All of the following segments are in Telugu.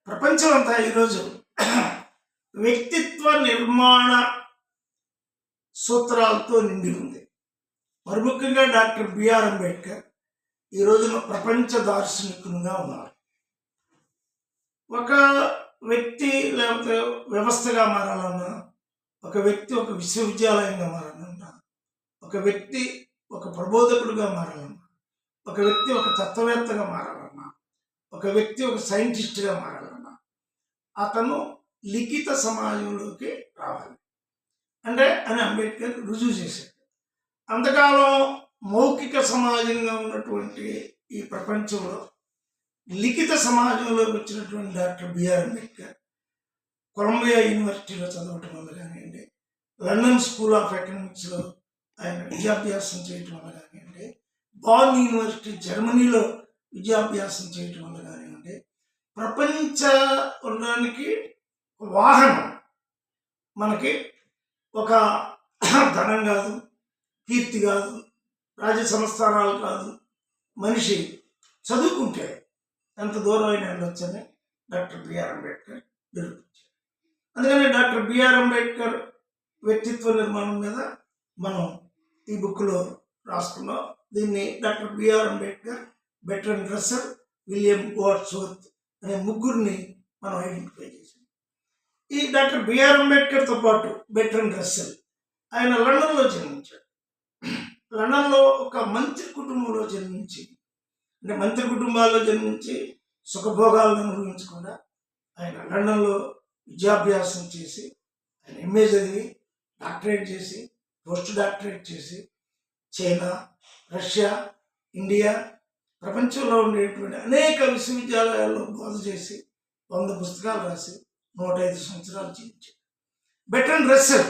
ప్రపంచం అంతా ఈరోజు వ్యక్తిత్వ నిర్మాణ సూత్రాలతో నిండి ఉంది. మరి ముఖ్యంగా డాక్టర్ బిఆర్ అంబేద్కర్ ఈ రోజున ప్రపంచ దార్శనికునిగా ఉన్నారు. ఒక వ్యక్తి లేకపోతే వ్యవస్థగా మారాలన్నా, ఒక వ్యక్తి ఒక విశ్వవిద్యాలయంగా మారాలన్నా, ఒక వ్యక్తి ఒక ప్రబోధకుడిగా మారాలన్నా, ఒక వ్యక్తి ఒక తత్వవేత్తగా మారాలన్నా, ఒక వ్యక్తి ఒక సైంటిస్ట్గా మారాలన్నా అతను లిఖిత సమాజంలోకి రావాలి అని అంబేద్కర్ రుజువు చేశాడు. అంతకాలం మౌఖిక సమాజంగా ఉన్నటువంటి ఈ ప్రపంచంలో లిఖిత సమాజంలోకి వచ్చినటువంటి డాక్టర్ బిఆర్ అంబేద్కర్ కొలంబియా యూనివర్సిటీలో చదవటం వల్ల కానివ్వండి, లండన్ స్కూల్ ఆఫ్ ఎకనామిక్స్లో ఆయన విద్యాభ్యాసం చేయటం వల్ల కానివ్వండి, బాన్ యూనివర్సిటీ జర్మనీలో విద్యాభ్యాసం చేయటం వల్ల కానివ్వండి, ప్రపంచానికి వాహనం మనకి ఒక ధనం కాదు, కీర్తి కాదు, రాజ్య సంస్థానాలు కాదు, మనిషి చదువుకుంటే ఎంత దూరం అయినా వెళ్ళొచ్చని డాక్టర్ బిఆర్ అంబేద్కర్ నిరూపించారు. అందుకని డాక్టర్ బిఆర్ అంబేద్కర్ వ్యక్తిత్వ నిర్మాణం మీద మనం ఈ బుక్లో రాసుకున్నాం. దీన్ని doctor B R Ambedkar, Bertrand Russell, William Wordsworth అనే ముగ్గురిని మనం ఐడెంటిఫై చేసాం. ఈ డాక్టర్ బిఆర్ అంబేద్కర్తో పాటు బెర్ట్రాండ్ రస్సెల్ ఆయన లండన్లో జన్మించాడు. లండన్లో ఒక మంత్రి కుటుంబంలో జన్మించి, అంటే మంత్రి కుటుంబాల్లో జన్మించి సుఖభోగాలను అనుభవించకుండా ఆయన లండన్లో విద్యాభ్యాసం చేసి ఆయన ఎంఏ చదివి డాక్టరేట్ చేసి పోస్ట్ డాక్టరేట్ చేసి చైనా, రష్యా, ఇండియా, ప్రపంచంలో ఉండేటువంటి అనేక విశ్వవిద్యాలయాల్లో బోధ చేసి 100 పుస్తకాలు రాసి 105 సంవత్సరాలు జీవించాడు. బెర్ట్రాండ్ రస్సెల్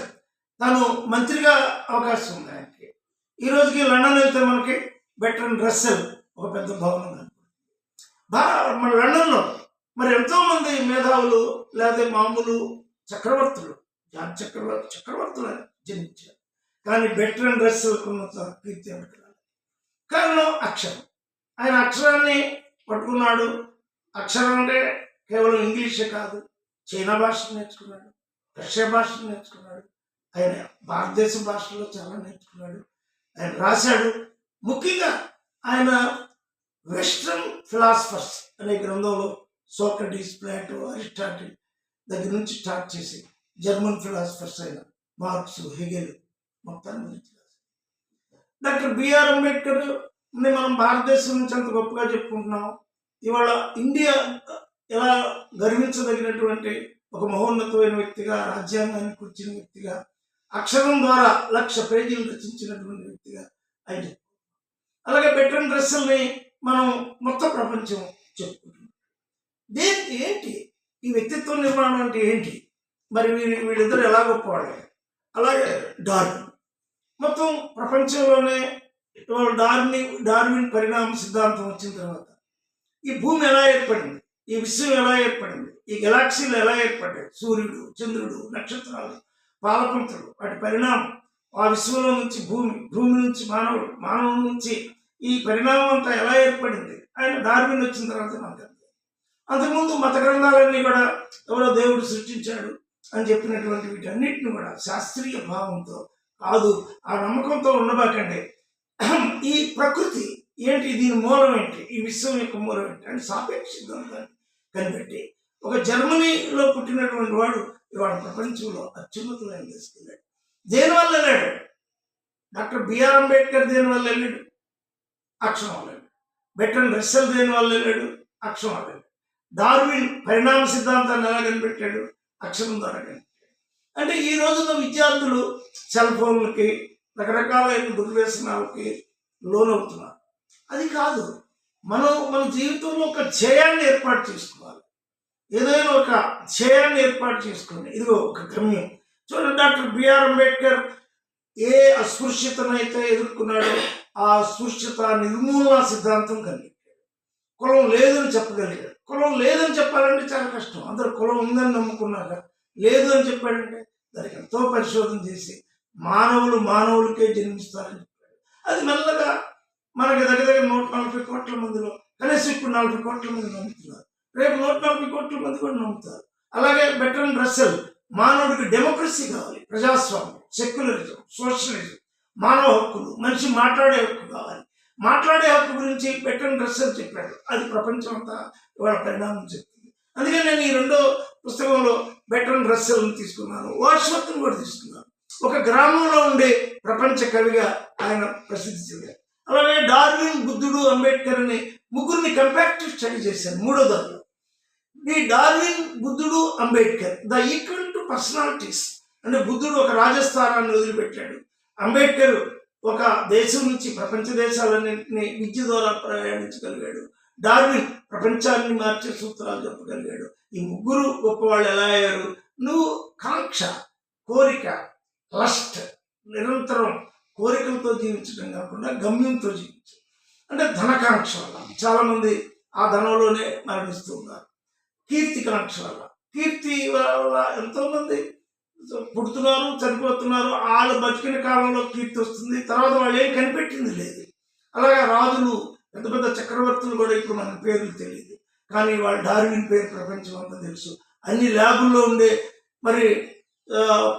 తను మంత్రిగా అవకాశం ఉంది ఆయనకి. ఈ రోజుకి లండన్ వెళ్తే మనకి బెర్ట్రాండ్ రస్సెల్ ఒక పెద్ద భవనం కనపడుతుంది. మన లండన్లో మరి ఎంతోమంది మేధావులు లేదా మామూలు చక్రవర్తులు, జార్జ్ చక్రవర్తులు జన్మించారు. కానీ బెర్ట్రాండ్ రస్సెల్కు ఉన్నంత కీర్తి ఎవరికి రాలేదు. కారణం అక్షరం. ఆయన అక్షరాన్ని పట్టుకున్నాడు. అక్షరం అంటే కేవలం ఇంగ్లీషే కాదు, చైనా భాష నేర్చుకున్నాడు, రష్యా భాష నేర్చుకున్నాడు, ఆయన భారతదేశ భాషలో చాలా నేర్చుకున్నాడు, ఆయన రాశాడు. ముఖ్యంగా ఆయన వెస్ట్రన్ ఫిలాసఫర్స్ అనే గ్రంథంలో సోక్రటీస్, ప్లాటో, అరిస్టాటిల్ దగ్గర నుంచి స్టార్ట్ చేసి జర్మన్ ఫిలాసఫర్స్ అయిన మార్క్స్, హెగెల్ మొత్తాన్ని గురించి రాశారు. డాక్టర్ బిఆర్ అంబేద్కర్ మనం భారతదేశం నుంచి అంత గొప్పగా చెప్పుకుంటున్నాం. ఇవాళ ఇండియా ఎలా గర్వించదగినటువంటి ఒక మహోన్నతమైన వ్యక్తిగా, రాజ్యాంగాన్ని కూర్చిన వ్యక్తిగా, అక్షరం ద్వారా 1,00,000 పేజీలు రచించినటువంటి వ్యక్తిగా ఆయన. అలాగే బెర్ట్రాండ్ రస్సెల్ని మనం మొత్తం ప్రపంచం చెప్పుకుంటున్నాం. దేనికి ఏంటి ఈ వ్యక్తిత్వ నిర్మాణం అంటే ఏంటి? మరి వీళ్ళిద్దరు ఎలా గొప్పవాళ్ళు? అలాగే డార్విన్ మొత్తం ప్రపంచంలోనే డార్విన్ పరిణామ సిద్ధాంతం వచ్చిన తర్వాత ఈ భూమి ఎలా ఏర్పడింది, ఈ విశ్వం ఎలా ఏర్పడింది, ఈ గెలాక్సీలు ఎలా ఏర్పడ్డాయి, సూర్యుడు, చంద్రుడు, నక్షత్రాలు, పాలపుంతలు, వాటి పరిణామం, ఆ విశ్వంలో నుంచి భూమి నుంచి మానవుడి నుంచి ఈ పరిణామం అంతా ఎలా ఏర్పడింది ఆయన డార్విన్ వచ్చిన తర్వాత మనకు అంతే. అంతకుముందు మత గ్రంథాలన్నీ కూడా ఎవరో దేవుడు సృష్టించాడు అని చెప్పినటువంటి వీటన్నిటిని కూడా శాస్త్రీయ భావంతో కాదు, ఆ నమ్మకంతో ఉండబాకండి. ఈ ప్రకృతి ఏంటి, దీని మూలం ఏంటి, ఈ విశ్వం యొక్క మూలం ఏంటి అని సాపేక్ష సిద్ధాంతాన్ని కనిపెట్టి ఒక జర్మనీలో పుట్టినటువంటి వాడు ఇవాళ ప్రపంచంలో అత్యున్నతమైన తీసుకెళ్ళాడు. దేనివల్ల వెళ్ళాడు? డాక్టర్ బిఆర్ అంబేద్కర్ దేనివల్ల వెళ్ళాడు? అక్షరం వల్ల వెళ్ళాడు. బెర్ట్రాండ్ రస్సెల్ దేనివల్ల వెళ్ళాడు? అక్షరం వల్ల వెళ్ళాడు. డార్విన్ పరిణామ సిద్ధాంతాన్ని ఎలా కనిపెట్టాడు? అక్షరం ద్వారా కనిపెట్టాడు. అంటే ఈ రోజున విద్యార్థులు సెల్ ఫోన్లకి, రకరకాలైన దుర్వ్యసనాలకి లోనవుతున్నారు. అది కాదు, మన జీవితంలో ఒక ధ్యేయాన్ని ఏర్పాటు చేసుకోవాలి. ఏదైనా ఒక ధ్యేయాన్ని ఏర్పాటు చేసుకోండి. ఇదిగో ఒక గమ్యం. చూడండి, డాక్టర్ బిఆర్ అంబేద్కర్ ఏ అస్పృశ్యతనైతే ఎదుర్కొన్నాడో ఆ అస్పృశ్యత నిర్మూలన సిద్ధాంతం కలిగించాడు. కులం లేదని చెప్పగలిగాడు. కులం లేదని చెప్పాలంటే చాలా కష్టం. అందరు కులం ఉందని నమ్ముకున్నాక లేదు అని చెప్పాడంటే దానికి ఎంతో పరిశోధన చేసి మానవులకే జన్మిస్తారని చెప్పాడు. అది మెల్లగా మనకి దగ్గర 140 కోట్ల మందిలో కనీసం ఇప్పుడు 40 కోట్ల మంది నమ్ముతున్నారు. రేపు 140 కోట్ల మంది కూడా నమ్ముతారు. అలాగే బెర్ట్రాండ్ రస్సెల్ మానవుడికి డెమోక్రసీ కావాలి, ప్రజాస్వామ్యం, సెక్యులరిజం, సోషలిజం, మానవ హక్కులు, మనిషి మాట్లాడే హక్కు కావాలి. మాట్లాడే హక్కు గురించి బెర్ట్రాండ్ రస్సెల్ చెప్పాడు. అది ప్రపంచం అంతా ఇవాళ పరిణామం చెప్తుంది. అందుకే నేను ఈ రెండో పుస్తకంలో బెర్ట్రాండ్ రస్సెల్ని తీసుకున్నాను, వార్డ్స్వర్త్ని కూడా తీసుకున్నాను. ఒక గ్రామంలో ఉండే ప్రపంచ కవిగా ఆయన ప్రసిద్ధి చెందారు. అలాగే డార్విన్, బుద్ధుడు, అంబేద్కర్ అని ముగ్గురిని కంపారిటివ్ స్టడీ చేశాను మూడో దానిలో. ఈ డార్విన్, బుద్ధుడు, Ambedkar the equal to personalities. అంటే బుద్ధుడు ఒక రాజస్థానాన్ని వదిలిపెట్టాడు, అంబేద్కర్ ఒక దేశం నుంచి ప్రపంచ దేశాలన్నింటినీ విద్య ద్వారా ప్రయాణించగలిగాడు, డార్విన్ ప్రపంచాన్ని మార్చే సూత్రాలు చెప్పగలిగాడు. ఈ ముగ్గురు గొప్పవాళ్ళు ఎలా అయ్యారు? నువ్వు కాంక్ష, కోరిక, లస్ట్, నిరంతరం కోరికలతో జీవించడం కాకుండా గమ్యంతో జీవించడం. అంటే ధనకాంక్ష వల్ల చాలామంది ఆ ధనంలోనే మరణిస్తూ ఉన్నారు. కీర్తికాంక్ష వల్ల, కీర్తి వల్ల ఎంతోమంది పుడుతున్నారు, చనిపోతున్నారు. వాళ్ళు బతికిన కాలంలో కీర్తి వస్తుంది, తర్వాత వాళ్ళు ఏం కనిపెట్టింది లేదు. అలాగే రాజులు, పెద్ద పెద్ద చక్రవర్తులు కూడా ఇప్పుడు మన పేర్లు తెలియదు, కానీ వాళ్ళ డార్విన్ పేరు ప్రపంచం అంతా తెలుసు. అన్ని ల్యాబుల్లో ఉండే మరి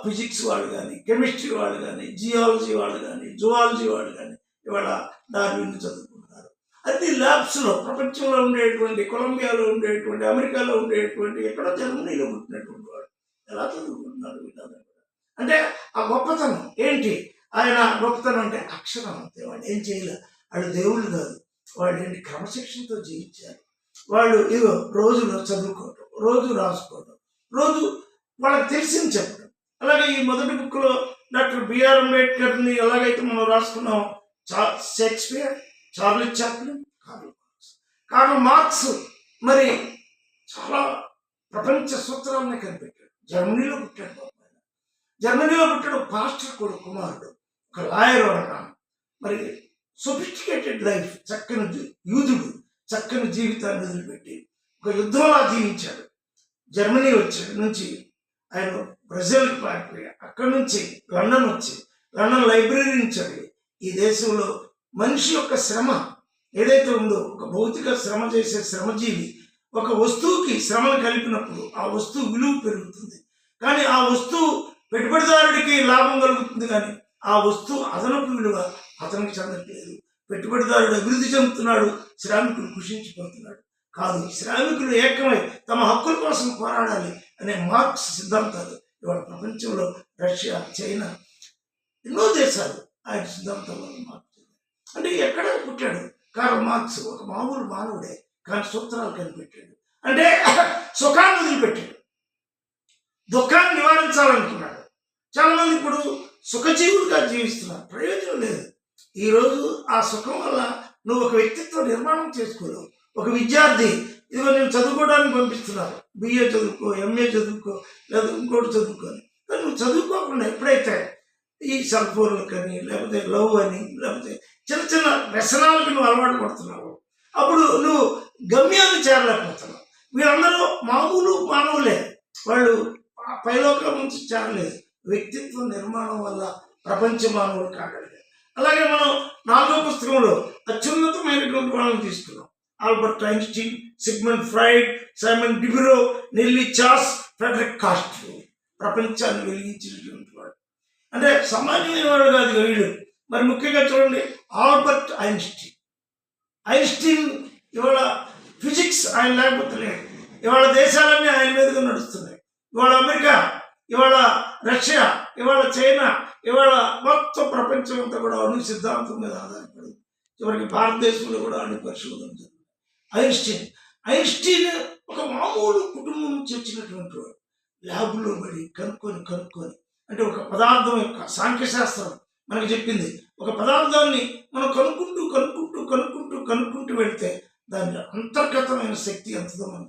ఫిజిక్స్ వాళ్ళు కానీ, కెమిస్ట్రీ వాళ్ళు కానీ, జియాలజీ వాళ్ళు కానీ, జువాలజీ వాళ్ళు కానీ ఇవాళ డార్విన్ చదువుకుంటున్నారు. అన్ని ల్యాబ్స్లో ప్రపంచంలో ఉండేటువంటి, కొలంబియాలో ఉండేటువంటి, అమెరికాలో ఉండేటువంటి, ఎక్కడో జర్మనీలో పుట్టినటువంటి వాడు ఎలా చదువుకుంటున్నారు వీళ్ళందరూ. అంటే ఆ గొప్పతనం ఏంటి? ఆయన గొప్పతనం అంటే అక్షరం అంతే. వాళ్ళు ఏం చేయలేదు, వాళ్ళు దేవుళ్ళు కాదు, వాళ్ళు ఏంటి క్రమశిక్షణతో జీవించారు. వాళ్ళు ఇగో రోజులో చదువుకోవటం, రోజు రాసుకోవడం, రోజు వాళ్ళకి తెలిసింది చెప్పడం. అలాగే ఈ మొదటి బుక్లో డాక్టర్ బిఆర్ అంబేద్కర్ని ఎలాగైతే మనం రాసుకున్నాం, Shakespeare, Charlie Chaplin, Karl Marx మరి చాలా ప్రపంచ సూత్రాలని కనిపెట్టాడు. జర్మనీలో పుట్టాడు. జర్మనీలో పుట్టాడు, పాస్టర్ కొడుకు కుమారుడు, ఒక లాయర్ అన్నా. మరి సొఫిస్టికేటెడ్ లైఫ్, చక్కని యూదుడు, చక్కని జీవితాన్ని వదిలిపెట్టి ఒక యుద్ధంలా జీవించాడు. జర్మనీ వచ్చాడు నుంచి ఆయన బ్రెజిల్కి పారిపోయి, అక్కడి నుంచి లండన్ వచ్చి లండన్ లైబ్రరీ నుంచి చదివి ఈ దేశంలో మనిషి యొక్క శ్రమ ఏదైతే ఉందో, ఒక భౌతిక శ్రమ చేసే శ్రమజీవి ఒక వస్తువుకి శ్రమను కలిపినప్పుడు ఆ వస్తువు విలువ పెరుగుతుంది. కానీ ఆ వస్తువు పెట్టుబడిదారుడికి లాభం కలుగుతుంది, కానీ ఆ వస్తువు అదనపు విలువ అతనికి చెందట్లేదు. పెట్టుబడిదారుడు అభివృద్ధి చెందుతున్నాడు, శ్రామికుడు కృషించిపోతున్నాడు. కాదు, శ్రామికులు ఏకమై తమ హక్కుల కోసం పోరాడాలి అనే మార్క్స్ సిద్ధాంతాలు ఇవాళ ప్రపంచంలో రష్యా, చైనా, ఎన్నో దేశాలు ఆయన సిద్ధాంతాలను మార్చారు. అంటే ఎక్కడ పుట్టాడు కార్ల్ మార్క్స్? ఒక మామూలు మానవుడే, కానీ సూత్రాలు కనిపెట్టాడు. అంటే సుఖాన్ని వదిలిపెట్టాడు, దుఃఖాన్ని నివారించాలనుకున్నాడు. చాలామంది ఇప్పుడు సుఖజీవులుగా జీవిస్తున్నారు, ప్రయోజనం లేదు. ఈరోజు ఆ సుఖం వల్ల నువ్వు ఒక వ్యక్తిత్వ నిర్మాణం చేసుకోలేవు. ఒక విద్యార్థి, ఇదిగో నేను చదువుకోవడానికి పంపిస్తున్నారు, బిఏ చదువుకో, ఎంఏ చదువుకో, లేదా ఇంకోటి చదువుకొని, కానీ నువ్వు చదువుకోకుండా ఎప్పుడైతే ఈ సెల్ ఫోన్లకని, లేకపోతే లవ్ అని, లేకపోతే చిన్న చిన్న వ్యసనాలకు నువ్వు అలవాటు పడుతున్నావు, అప్పుడు నువ్వు గమ్యాన్ని చేరలేకపోతున్నావు. వీళ్ళందరూ మామూలు మానవులే, వాళ్ళు పైలోకం నుంచి చేరలేదు. వ్యక్తిత్వ నిర్మాణం వల్ల ప్రపంచ మానవులు కాగలిగారు. అలాగే మనం 4వ పుస్తకంలో అత్యున్నతమైనటువంటి వాళ్ళని తీసుకున్నాం. Albert Einstein, Sigmund Freud, Simone de Beauvoir, నెల్లీ చాస్, ఫ్రెడరిక్ కాస్ట్రో. ప్రపంచాన్ని వెలిగించినటువంటి వాడు, అంటే సామాన్యమైన వాడు కాదు వీళ్ళు. మరి ముఖ్యంగా చూడండి, ఆల్బర్ట్ ఐన్స్టీన్. ఐన్స్టీన్ ఇవాళ ఫిజిక్స్ ఆయన లేకపోతే లేదు. ఇవాళ దేశాలన్నీ ఆయన మీదుగా నడుస్తున్నాయి. ఇవాళ అమెరికా, ఇవాళ రష్యా, ఇవాళ చైనా, ఇవాళ మొత్తం ప్రపంచం అంతా కూడా అణు సిద్ధాంతం మీద ఆధారపడి, చివరికి భారతదేశంలో కూడా అణు పరిశోధన జరిగింది. ఐన్స్టీన్ ఒక మామూలు కుటుంబం నుంచి వచ్చినటువంటి వాడు. ల్యాబ్లో పడి కనుక్కొని అంటే ఒక పదార్థం యొక్క సాంఖ్యశాస్త్రం మనకు చెప్పింది. ఒక పదార్థాన్ని మనం కనుక్కుంటూ వెళితే దాని అంతర్గతమైన శక్తి ఎంతదో మనకు